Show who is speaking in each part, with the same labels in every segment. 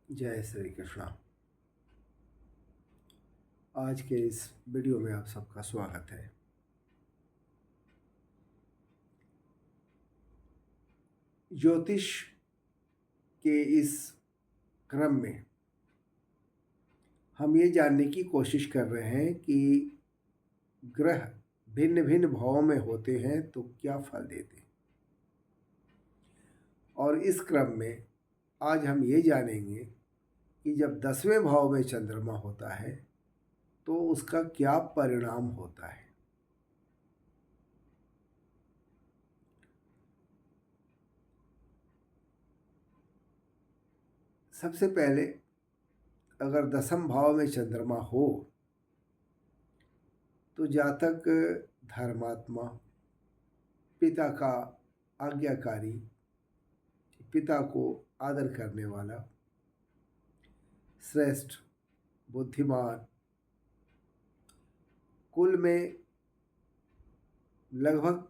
Speaker 1: जय श्री कृष्णा। आज के इस वीडियो में आप सबका स्वागत है। ज्योतिष के इस क्रम में हम ये जानने की कोशिश कर रहे हैं कि ग्रह भिन्न भिन्न भावों में होते हैं तो क्या फल देते हैं। और इस क्रम में आज हम ये जानेंगे कि जब 10वें भाव में चंद्रमा होता है तो उसका क्या परिणाम होता है। सबसे पहले अगर 10वें भाव में चंद्रमा हो तो जातक धर्मात्मा, पिता का आज्ञाकारी, पिता को आदर करने वाला, श्रेष्ठ, बुद्धिमान, कुल में लगभग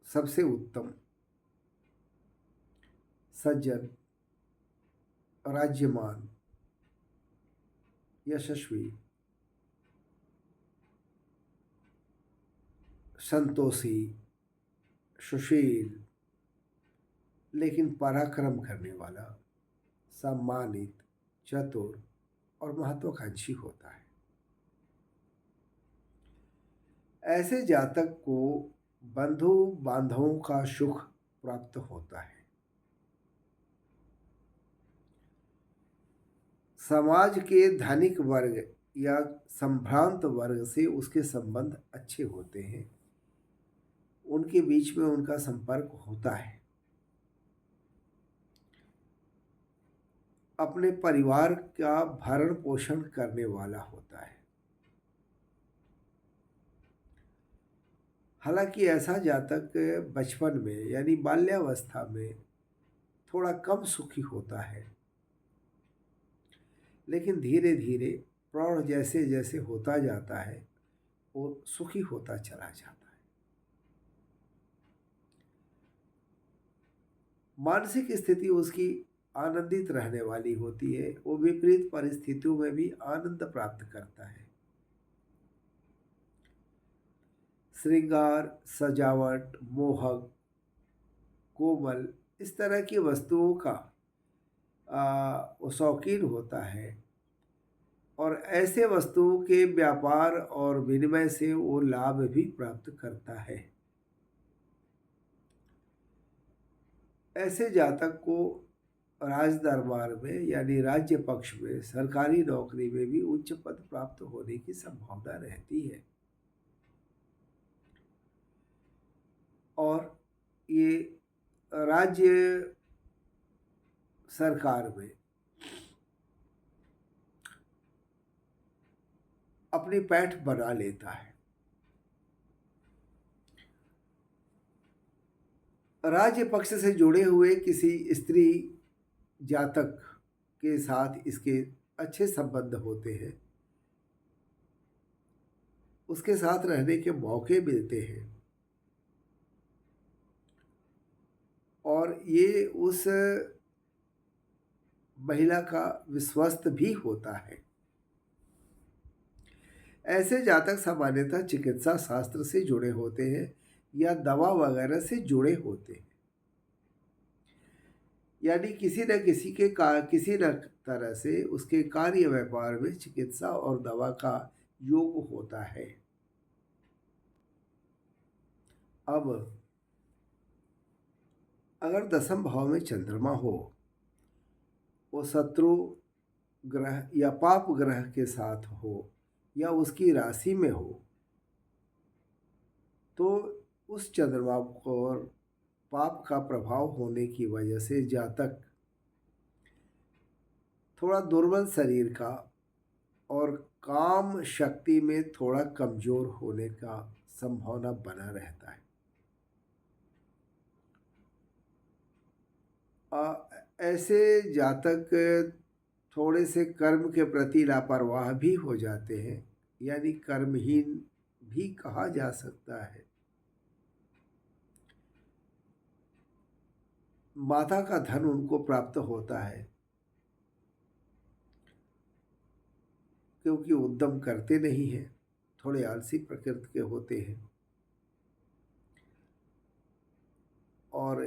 Speaker 1: सबसे उत्तम, सज्जन, राज्यमान, यशस्वी, संतोषी, सुशील, लेकिन पराक्रम करने वाला, सम्मानित, चतुर और महत्वाकांक्षी होता है। ऐसे जातक को बंधु बांधवों का सुख प्राप्त होता है। समाज के धनिक वर्ग या संभ्रांत वर्ग से उसके संबंध अच्छे होते हैं, उनके बीच में उनका संपर्क होता है। अपने परिवार का भरण पोषण करने वाला होता है। हालांकि ऐसा जातक बचपन में यानी बाल्यावस्था में थोड़ा कम सुखी होता है, लेकिन धीरे धीरे प्रौढ़ जैसे जैसे होता जाता है वो सुखी होता चला जाता है। मानसिक स्थिति उसकी आनंदित रहने वाली होती है, वो विपरीत परिस्थितियों में भी आनंद प्राप्त करता है। श्रृंगार, सजावट, मोहक, कोमल, इस तरह की वस्तुओं का वो शौकीन होता है और ऐसे वस्तुओं के व्यापार और विनिमय से वो लाभ भी प्राप्त करता है। ऐसे जातक को राज दरबार में यानी राज्य पक्ष में सरकारी नौकरी में भी उच्च पद प्राप्त होने की संभावना रहती है। और ये राज्य सरकार में अपनी पैठ बना लेता है। राज्य पक्ष से जुड़े हुए किसी स्त्री जातक के साथ इसके अच्छे संबंध होते हैं, उसके साथ रहने के मौके मिलते हैं और ये उस महिला का विश्वस्त भी होता है। ऐसे जातक सामान्यतः चिकित्सा शास्त्र से जुड़े होते हैं या दवा वगैरह से जुड़े होते हैं, यानी किसी न तरह से उसके कार्य व्यापार में चिकित्सा और दवा का योग होता है। अब अगर 10वें भाव में चंद्रमा हो, वो शत्रु ग्रह या पाप ग्रह के साथ हो या उसकी राशि में हो, तो उस चंद्रमा पर पाप का प्रभाव होने की वजह से जातक थोड़ा दुर्बल शरीर का और काम शक्ति में थोड़ा कमजोर होने का संभावना बना रहता है। ऐसे जातक थोड़े से कर्म के प्रति लापरवाह भी हो जाते हैं, यानी कर्महीन भी कहा जा सकता है। माता का धन उनको प्राप्त होता है, क्योंकि उद्यम करते नहीं हैं, थोड़े आलसी प्रकृति के होते हैं। और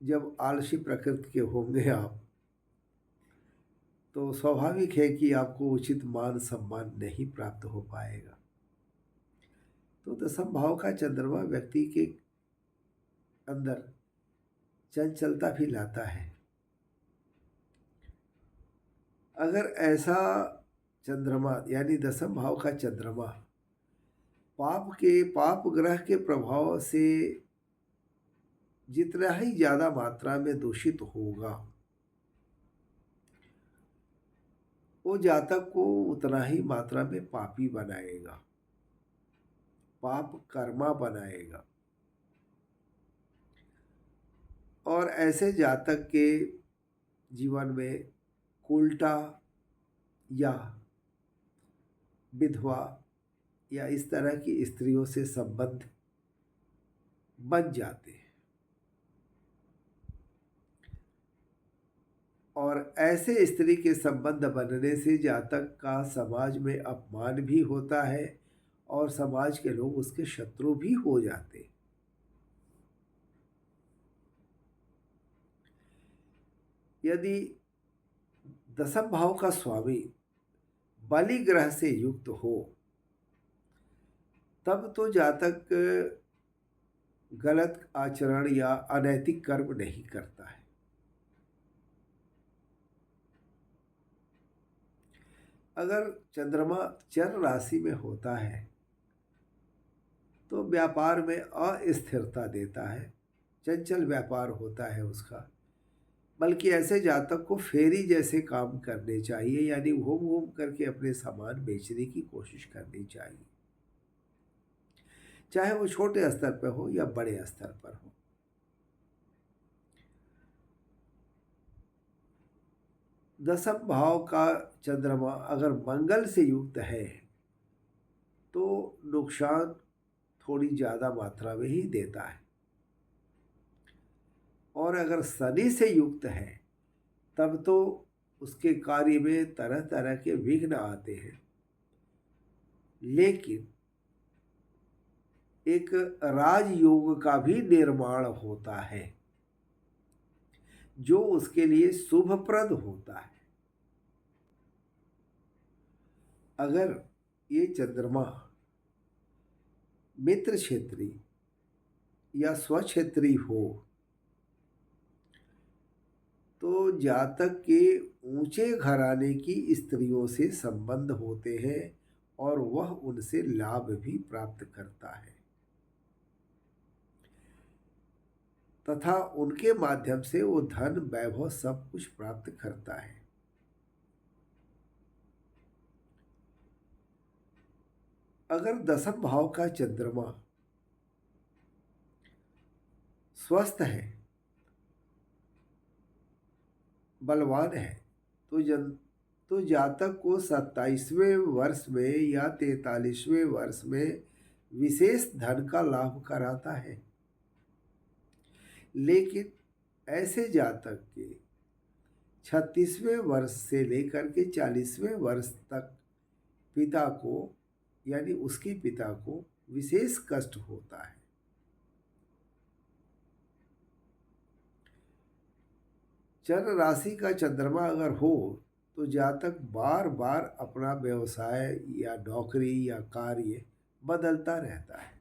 Speaker 1: जब आलसी प्रकृति के होंगे आप, तो स्वाभाविक है कि आपको उचित मान सम्मान नहीं प्राप्त हो पाएगा। तो दसम भाव का चंद्रमा व्यक्ति के अंदर चंचलता भी लाता है। अगर ऐसा चंद्रमा यानी दसम भाव का चंद्रमा पाप ग्रह के प्रभाव से जितना ही ज्यादा मात्रा में दूषित होगा, वो जातक को उतना ही मात्रा में पापी बनाएगा, पाप कर्मा बनाएगा। और ऐसे जातक के जीवन में उल्टा या विधवा या इस तरह की स्त्रियों से संबंध बन जाते हैं। और ऐसे स्त्री के संबंध बनने से जातक का समाज में अपमान भी होता है और समाज के लोग उसके शत्रु भी हो जाते हैं। यदि दसम भाव का स्वामी बलि ग्रह से युक्त हो, तब तो जातक गलत आचरण या अनैतिक कर्म नहीं करता है। अगर चंद्रमा चर राशि में होता है तो व्यापार में अस्थिरता देता है, चंचल व्यापार होता है उसका। बल्कि ऐसे जातक को फेरी जैसे काम करने चाहिए, यानी घूम घूम करके अपने सामान बेचने की कोशिश करनी चाहिए, चाहे वो छोटे स्तर पर हो या बड़े स्तर पर हो। दसम भाव का चंद्रमा अगर मंगल से युक्त है तो नुकसान थोड़ी ज्यादा मात्रा में ही देता है, और अगर शनि से युक्त है तब तो उसके कार्य में तरह तरह के विघ्न आते हैं। लेकिन एक राजयोग का भी निर्माण होता है जो उसके लिए शुभप्रद होता है। अगर ये चंद्रमा मित्र क्षेत्री या स्वक्षेत्री हो तो जातक के ऊंचे घराने की स्त्रियों से संबंध होते हैं और वह उनसे लाभ भी प्राप्त करता है तथा उनके माध्यम से वो धन वैभव सब कुछ प्राप्त करता है। अगर दसम भाव का चंद्रमा स्वस्थ है, बलवान है, तो जातक को 27वें वर्ष में या 43वें वर्ष में विशेष धन का लाभ कराता है। लेकिन ऐसे जातक के 36वें वर्ष से लेकर के 40वें वर्ष तक पिता को यानी उसके पिता को विशेष कष्ट होता है। चर राशि का चंद्रमा अगर हो तो जातक बार बार अपना व्यवसाय या नौकरी या कार्य बदलता रहता है,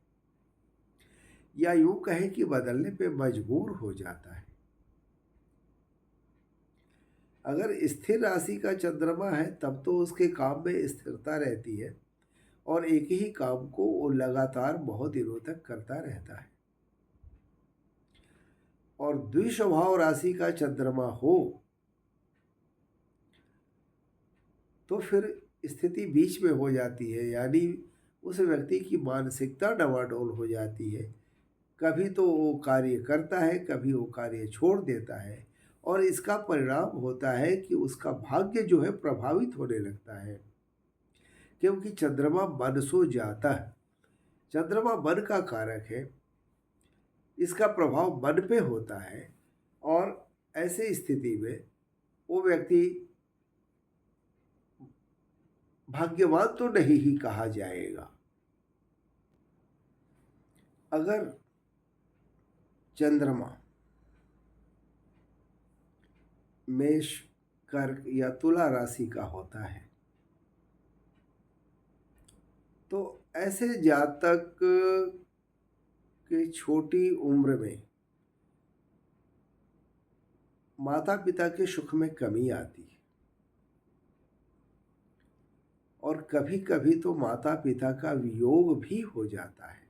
Speaker 1: या यूं कहें कि बदलने पे मजबूर हो जाता है। अगर स्थिर राशि का चंद्रमा है तब तो उसके काम में स्थिरता रहती है और एक ही काम को वो लगातार बहुत दिनों तक करता रहता है। और द्विस्वभाव राशि का चंद्रमा हो तो फिर स्थिति बीच में हो जाती है, यानी उस व्यक्ति की मानसिकता डवाडोल हो जाती है। कभी तो वो कार्य करता है, कभी वो कार्य छोड़ देता है, और इसका परिणाम होता है कि उसका भाग्य जो है प्रभावित होने लगता है। क्योंकि चंद्रमा मन सो जाता है, चंद्रमा मन का कारक है, इसका प्रभाव मन पे होता है। और ऐसे स्थिति में वो व्यक्ति भाग्यवान तो नहीं ही कहा जाएगा। अगर चंद्रमा मेष, कर्क या तुला राशि का होता है तो ऐसे जातक के छोटी उम्र में माता पिता के सुख में कमी आती है और कभी कभी तो माता पिता का वियोग भी हो जाता है।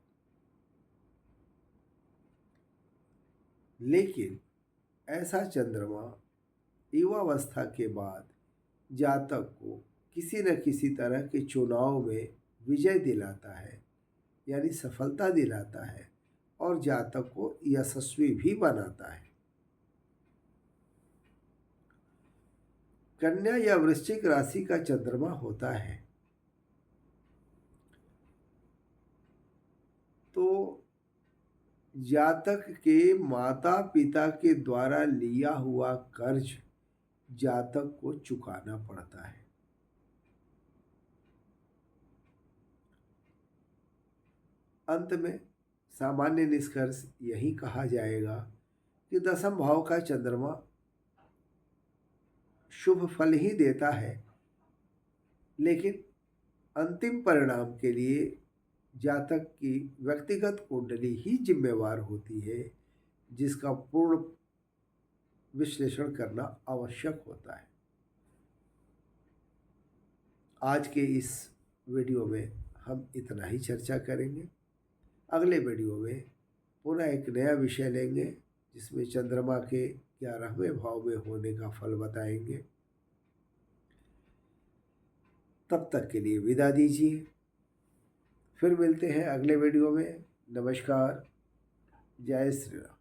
Speaker 1: लेकिन ऐसा चंद्रमा युवावस्था के बाद जातक को किसी न किसी तरह के चुनाव में विजय दिलाता है, यानी सफलता दिलाता है और जातक को यशस्वी भी बनाता है। कन्या या वृश्चिक राशि का चंद्रमा होता है तो जातक के माता पिता के द्वारा लिया हुआ कर्ज जातक को चुकाना पड़ता है। अंत में सामान्य निष्कर्ष यही कहा जाएगा कि दसम भाव का चंद्रमा शुभ फल ही देता है, लेकिन अंतिम परिणाम के लिए जातक की व्यक्तिगत कुंडली ही जिम्मेवार होती है, जिसका पूर्ण विश्लेषण करना आवश्यक होता है। आज के इस वीडियो में हम इतना ही चर्चा करेंगे। अगले वीडियो में पुनः एक नया विषय लेंगे जिसमें चंद्रमा के 11वें भाव में होने का फल बताएंगे। तब तक के लिए विदा दीजिए। फिर मिलते हैं अगले वीडियो में। नमस्कार। जय श्री राम।